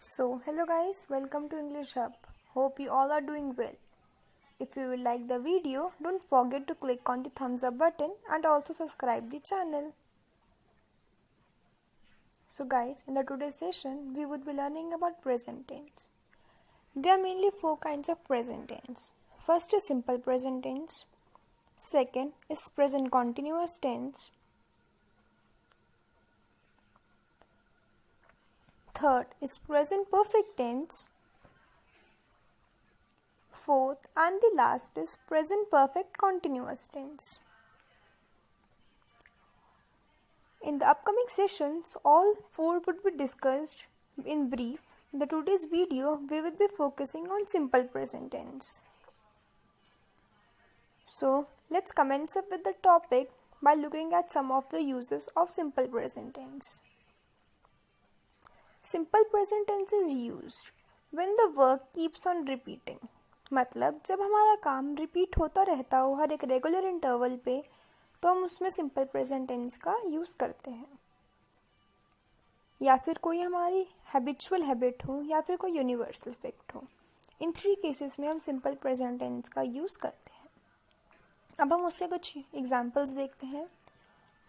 Hello guys, welcome to English Hub. Hope you all are doing well. If you will like the video, don't forget to click on the thumbs up button and also subscribe the channel. So guys, in the today's session, we would be learning about present tense. There are mainly four kinds of present tense. First is simple present tense. Second is present continuous tense. Third is present perfect tense. Fourth and the last is present perfect continuous tense. In the upcoming sessions, all four would be discussed in brief. In the today's video, we will be focusing on simple present tense. So, let's commence up with the topic by looking at some of the uses of simple present tense. Simple present tense is used when the work keeps on repeating. मतलब जब हमारा काम repeat होता रहता हो हर एक regular interval पे, तो हम उसमें सिंपल प्रेजेंट टेंस का यूज़ करते हैं. या फिर कोई हमारी हैबिचुअल हैबिट हो या फिर कोई यूनिवर्सल फैक्ट हो. इन थ्री केसेस में हम सिंपल प्रेजेंट टेंस का यूज़ करते हैं. अब हम उससे कुछ एग्जांपल्स देखते हैं.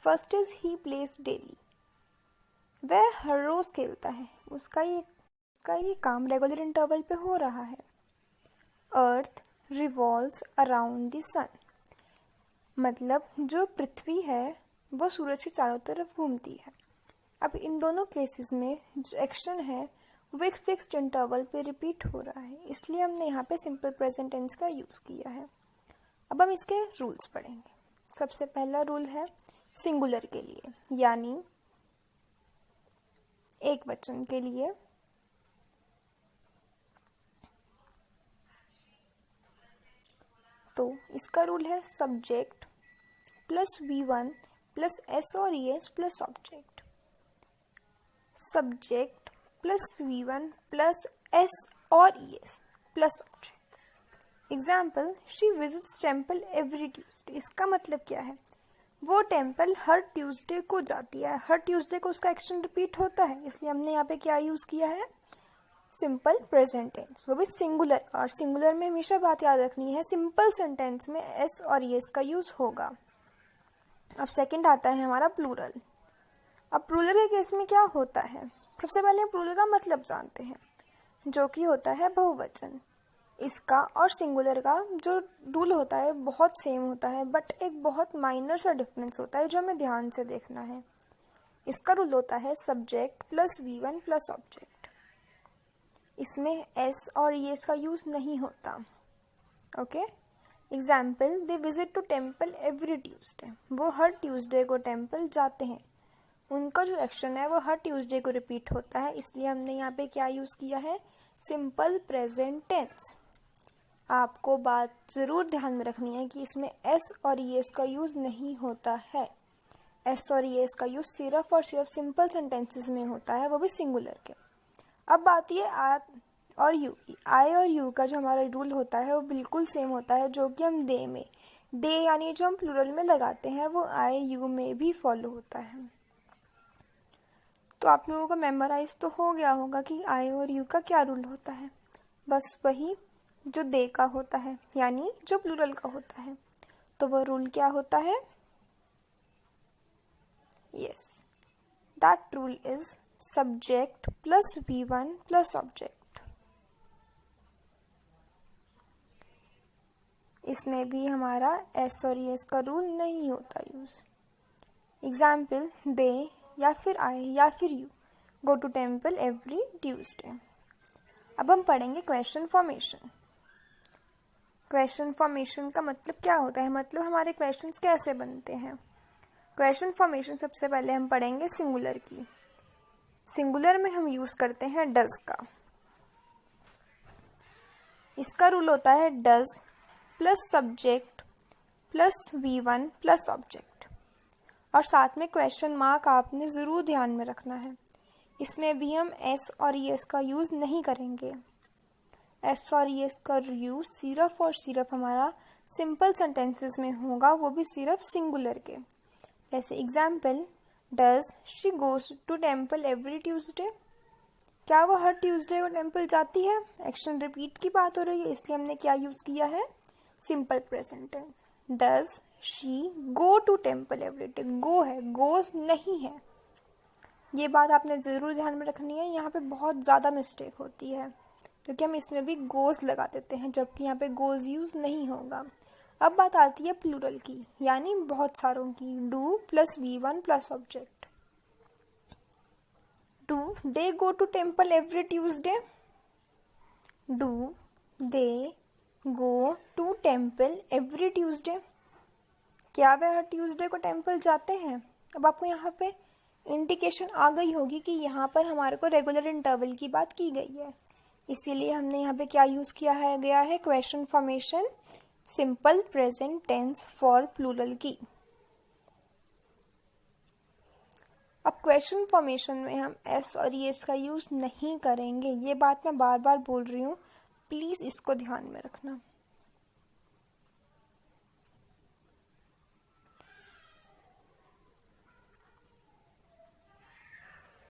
First is he plays daily. वह हर रोज़ खेलता है. उसका ये काम रेगुलर इंटरवल पे हो रहा है. अर्थ रिवॉल्व्स अराउंड द सन. मतलब जो पृथ्वी है वो सूरज के चारों तरफ घूमती है. अब इन दोनों केसेस में जो एक्शन है वो एक फिक्स्ड इंटरवल पे रिपीट हो रहा है, इसलिए हमने यहाँ पे सिंपल प्रेजेंट टेंस का यूज़ किया है. अब हम इसके रूल्स पढ़ेंगे. सबसे पहला रूल है सिंगुलर के लिए, यानी एक वचन के लिए तो इसका रूल है subject plus V1 plus S और ES plus object. Subject plus V1 plus S और ES plus object. Example, she visits temple every Tuesday. इसका मतलब क्या है? वो टेम्पल हर ट्यूसडे को जाती है. हर ट्यूसडे को उसका एक्शन रिपीट होता है, इसलिए हमने यहाँ पे क्या यूज़ किया है? सिंपल प्रेजेंट टेंस, वो भी सिंगुलर. और सिंगुलर में हमेशा बात याद रखनी है, सिंपल सेंटेंस में एस और एस का यूज़ होगा. अब सेकंड आता है हमारा प्लूरल. अब प्लूरल के केस में क्या होता है? सबसे पहले प्लूरल का मतलब जानते हैं, जो कि होता है बहुवचन. इसका और सिंगुलर का जो रूल होता है बहुत सेम होता है, बट एक बहुत माइनर सा डिफरेंस होता है जो हमें ध्यान से देखना है. इसका रूल होता है subject plus V1 plus object. इसमें एस और एस का यूज़ नहीं होता. Okay. Example, they visit to temple every Tuesday. वो हर ट्यूसडे को टेम्पल जाते हैं. उनका जो एक्शन है वो हर ट्यूसडे को रिपीट होता है, इसलिए हमने यहाँ पे क्या यूज़ किया है? Simple present tense. आपको बात ज़रूर ध्यान में रखनी है कि इसमें एस और एस का यूज़ नहीं होता है. एस और एस का यूज़ सिर्फ और सिर्फ सिंपल सेंटेंसेस में होता है, वो भी सिंगुलर के. अब बात ये आई और यू की. आई और यू का जो हमारा रूल होता है वो बिल्कुल सेम होता है, जो कि हम दे यानी जो हम प्लूरल में लगाते हैं वो आई यू में भी फॉलो होता है. तो आप लोगों को मेमोराइज तो हो गया होगा कि आई और यू का क्या रूल होता है. बस वही जो दे का होता है, यानी जो प्लूरल का होता है. तो वो रूल क्या होता है? Yes, that rule is subject plus V1 plus object. इसमें भी हमारा एस और एस का रूल नहीं होता यूज. एग्जाम्पल, दे या फिर आई या फिर you go to temple every Tuesday. अब हम पढ़ेंगे क्वेश्चन फॉर्मेशन. क्वेश्चन फॉर्मेशन का मतलब क्या होता है? मतलब हमारे क्वेश्चंस कैसे बनते हैं. क्वेश्चन फॉर्मेशन सबसे पहले हम पढ़ेंगे सिंगुलर की. सिंगुलर में हम यूज़ करते हैं डज का. इसका रूल होता है does plus subject plus V1 plus object. और साथ में क्वेश्चन मार्क आपने ज़रूर ध्यान में रखना है. इसमें भी हम एस और एस का यूज़ नहीं करेंगे. एस और एस का यूज़ सिर्फ और सिर्फ हमारा सिंपल सेंटेंसेस में होगा, वो भी सिर्फ सिंगुलर के. जैसे example, does she goes to temple every Tuesday. क्या वो हर ट्यूसडे को टेम्पल जाती है? एक्शन रिपीट की बात हो रही है, इसलिए हमने क्या यूज़ किया है? Simple present tense. Does she go to temple every day? Go है, गोज नहीं है। ये बात आपने ज़रूर ध्यान में रखनी है, यहाँ पे बहुत ज़्यादा मिस्टेक होती है क्योंकि हम इसमें भी गोज लगा देते हैं जबकि यहाँ पे गोज यूज़ नहीं होगा। अब बात आती है प्लूरल की, यानी बहुत सारों की। Do plus V1 plus object. Do they go to temple every Tuesday? Do they go to temple every Tuesday? क्या वे हर ट्यूसडे को टेम्पल जाते हैं? अब आपको यहाँ पे इंडिकेशन आ गई होगी कि यहाँ पर हमारे को रेगुलर इंटरवल की बात की गई है, इसीलिए हमने यहाँ पे क्या यूज़ किया है गया है? Question formation simple present tense for plural की। अब क्वेश्चन फॉर्मेशन में हम एस और ईएस का यूज़ नहीं करेंगे, ये बात मैं बार बार बोल रही हूँ, प्लीज़ इसको ध्यान में रखना।